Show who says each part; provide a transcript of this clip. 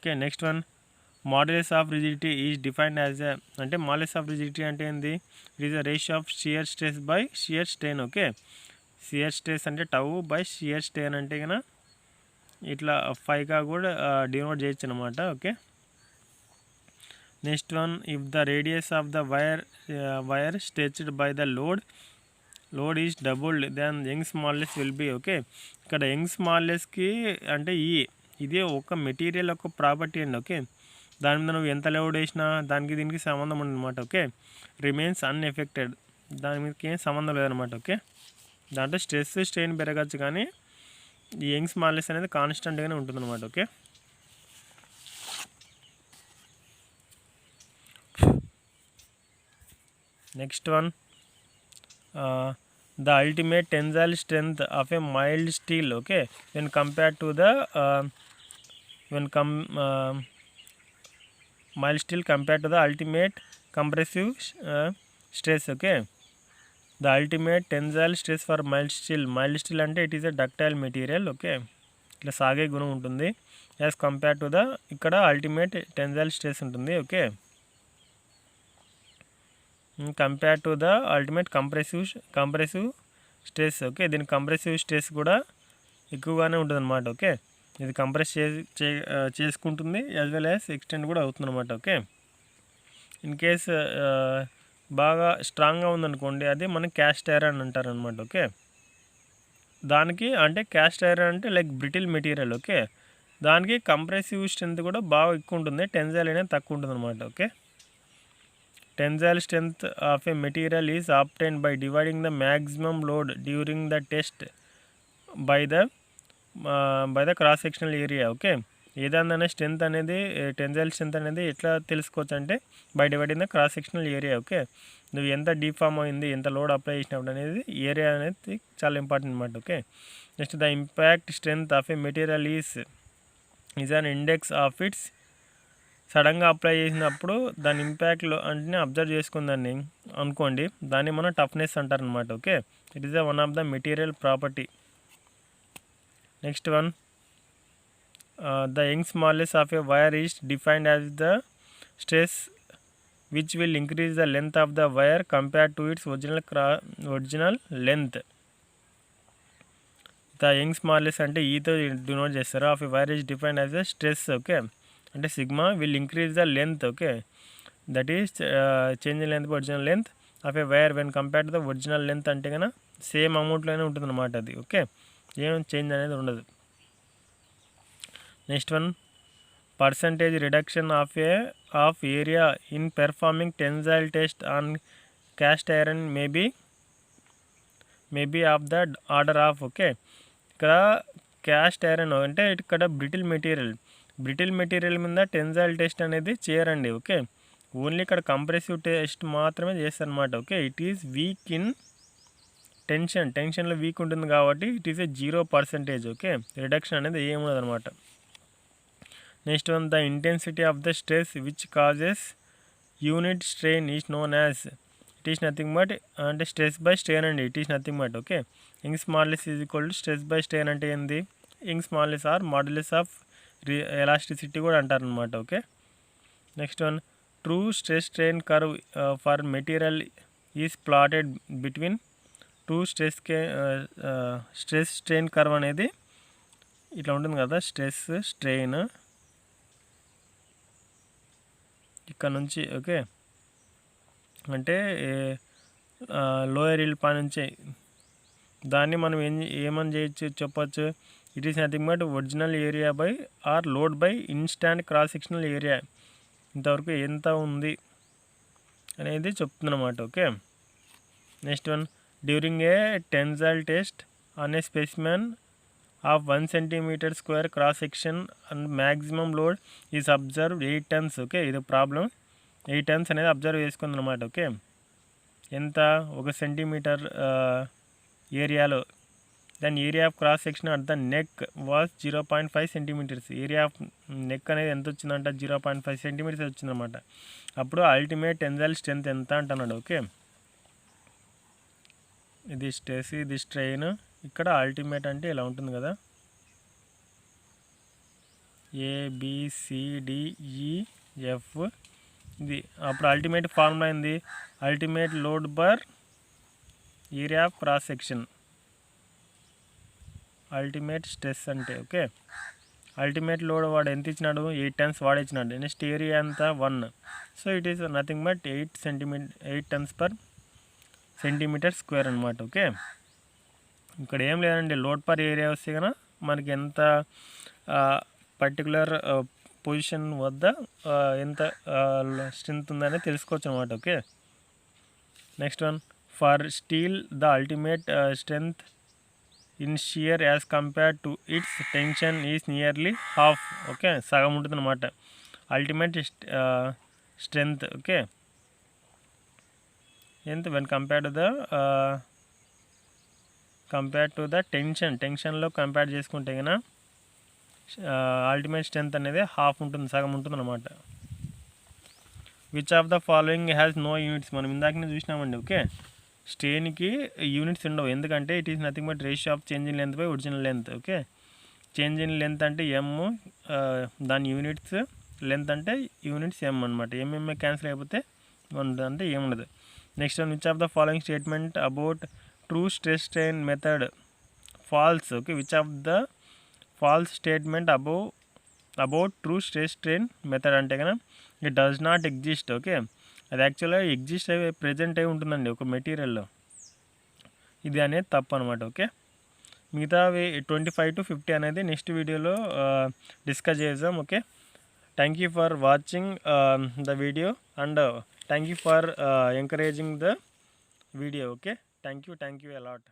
Speaker 1: Okay. Next one modulus of rigidity is defined as a అంటే modulus of rigidity అంటే ఏంది? It is a ratio of shear stress by shear strain. Okay. Shear stress అంటే tau by shear strain అంటే కన్నా ఇట్లా 5గా కూడా denote చేయొచ్చు అనమాట. Okay. Next one if the radius of the wire stretched by the load is doubled then Young's modulus will be. Okay. ఇక్కడ Young's మాడ్యులస్కి అంటే ఇది ఒక మెటీరియల్ ఒక ప్రాపర్టీ అండి. ఓకే. దాని మీద నువ్వు ఎంత లోడ్ వేసినా దానికి దీనికి సంబంధం ఉండదన్నమాట. ఓకే. రిమైన్స్ అన్ఎఫెక్టెడ్, దాని మీదకి ఏం సంబంధం లేదనమాట. ఓకే. దాంట్లో స్ట్రెస్ స్ట్రెయిన్ పెరగచ్చు కానీ ఈ యంగ్స్ మాడ్యులస్ అనేది కాన్స్టెంట్గానే ఉంటుందన్నమాట. Okay. Next one the ultimate tensile strength of a mild steel. Okay, when compared to the mild steel compared to the ultimate compressive stress. Okay, the ultimate tensile stress for mild steel అంటే it is a ductile material. Okay, ఇట్లా సాగే గుణం ఉంటుంది. as compared to the ఇక్కడ ultimate tensile stress ఉంటుంది. Okay, compare to the ultimate compressive stress. Okay, దీని compressive stress కూడా ఎక్కువగానే ఉంటుంది అనమాట. ఓకే, ఇది కంప్రెస్ చేసుకుంటుంది యాజ్ వెల్ యాజ్ ఎక్స్టెండ్ కూడా అవుతుంది అనమాట. ఓకే, ఇన్ కేస్ బాగా స్ట్రాంగ్గా ఉందనుకోండి అది మనం క్యాస్ట్ ఐరన్ అంటారు అనమాట. ఓకే, దానికి అంటే క్యాస్ట్ ఐరన్ అంటే లైక్ బ్రిటిల్ మెటీరియల్. ఓకే, దానికి కంప్రెసివ్ స్ట్రెంత్ కూడా బాగా ఎక్కువ ఉంటుంది, టెన్సైల్ అనేది తక్కువ ఉంటుంది అనమాట. Okay, tensile strength of a material is obtained by dividing the maximum load during the test by the cross sectional area. Okay, ఏదైనా స్ట్రెంత్ అనేది టెన్సైల్ స్ట్రెంత్ అనేది ఎట్లా తెలుసుకోవచ్చు అంటే by dividing the cross sectional area. Okay, నువ్వు ఎంత deform అయింది, ఎంత లోడ్ అప్లై చేసినప్పుడు అనేది ఏరియా అనేది చాలా ఇంపార్టెంట్ అనమాట. Okay, next the impact strength of A material is an index of it's. సడన్గా అప్లై చేసినప్పుడు దాని ఇంపాక్ట్లో అంటే అబ్జర్వ్ చేసుకుందాన్ని అనుకోండి, దాన్ని మనం టఫ్నెస్ అంటారనమాట. Okay, it is one of the material property. Next one the Young's modulus of a wire is defined as the stress which will increase the length of the wire compare to its original length. The Young's modulus అంటే ఈతో denote చేస్తారు. Of a wire is defined as the stress. Okay, అంటే sigma will increase the length. Okay, that is change in length original length of A wire when compare to the original length అంటే కన్నా same అమౌంట్లోనే ఉంటుంది అనమాట అది. Okay, ఏం change అనేది ఉండదు. Next one percentage reduction of area in performing tensile test on cast iron maybe of the order of. Okay, ఇక్కడ cast iron అంటే ఇక్కడ బ్రిటిల్ మెటీరియల్ మీద టెన్సైల్ టెస్ట్ అనేది చేయరండి. ఓకే, ఓన్లీ ఇక్కడ కంప్రెసివ్ టెస్ట్ మాత్రమే చేస్తారనమాట. Okay, it is week in టెన్షన్లో వీక్ ఉంటుంది కాబట్టి it is a 0%. Okay, reduction అనేది ఏముండదు అనమాట. Next one the intensity of the stress which causes unit strain is known as. It is nothing but అంటే stress by strain అండి. It is nothing but. Okay, Young's modulus is equal to stress by strain అంటే ఏంది? Young's modulus or modulus of elasticity కూడా అంటారనమాట. Okay, next one true stress strain curve for material is plotted between two stress strain curve అనేది ఇట్లా ఉంటుంది కదా. Stress strain ఇక్కడ నుంచి ఓకే అంటే లోయర్ హిల్ పై నుంచి దాన్ని మనం ఏమని చేయొచ్చు చెప్పచ్చు. It is nothing but original area by or load by instant cross sectional area. ఇంతవరకు ఎంత ఉంది అనేది చెప్తుందన్నమాట. Okay, next one during a tensile test on a specimen of 1 cm² cross section and maximum load is observe 8 tons. Okay, ఇది problem. 8 tons అనేది observe చేసుకుందన్నమాట. Okay, ఎంత 1 cm ఏరియాలో. Then area of cross section at the neck was 0.5 cm. Area of neck అనేది ఎంత వచ్చిందంట 0.5 cm వచ్చిందన్నమాట. అప్పుడు అల్టిమేట్ టెన్సైల్ స్ట్రెంత్ ఎంత అంటున్నాడు. ఓకే, ఇది స్ట్రెస్ ఇది స్ట్రెయిన్. ఇక్కడ అల్టిమేట్ అంటే ఇలా ఉంటుంది కదా, ABCDEF. ఇది అప్పుడు అల్టిమేట్ ఫార్ములా ఏంది? Ultimate load per area of cross section, ultimate stress అంటే. ఓకే, అల్టిమేట్ లోడ్ వాడు ఎంత ఇచ్చినాడు? 8 tons వాడు ఇచ్చినాడు. నెక్స్ట్ ఏరియా ఎంత? 1. So it is nothing but 8 tons per centimetre square అనమాట. ఓకే, ఇక్కడ ఏం లేదండి, లోడ్ పర్ ఏరియా వస్తే కనుక మనకి ఎంత పర్టికులర్ పొజిషన్ వద్ద ఎంత స్ట్రెంత్ ఉందని తెలుసుకోవచ్చు అనమాట. Okay, next one, for steal the ultimate strength in shear as compared to it's tension is nearly half. Okay, సగం ఉంటుంది అనమాట అల్టిమేట్ స్ట్రెంత్. ఓకే, ఎంత వెన్ కంపేర్డ్ టు ద టెన్షన్లో కంపేర్ చేసుకుంటే కనుక అల్టిమేట్ స్ట్రెంత్ అనేది హాఫ్ ఉంటుంది, సగం ఉంటుంది అనమాట. Which of the following has no units? మనం ఇందాకనే చూసినామండి. ఓకే, స్ట్రెయిన్కి యూనిట్స్ ఉండవు, ఎందుకంటే it is nothing but ratio of change in length by original length. Okay, change in length అంటే ఎమ్, దాని యూనిట్స్, లెంత్ అంటే యూనిట్స్ ఎమ్ అనమాట. ఎంఎంఏ క్యాన్సిల్ అయిపోతే ఉండదు, అంటే ఏముండదు. Next one, which of the following statement about true stress strain method false? Okay, which of the false statement about true stress strain method అంటే కనుక it does not exist. Okay, అది యాక్చువల్గా ఎగ్జిస్ట్ అయ్యి present అయి ఉంటుందండి ఒక మెటీరియల్లో, ఇది అనేది తప్పు అనమాట. ఓకే, మిగతావి 25 to 50 అనేది నెక్స్ట్ వీడియోలో డిస్కస్ చేద్దాం. Okay, thank you for watching the video and thank you for encouraging the video. Okay, thank you a lot.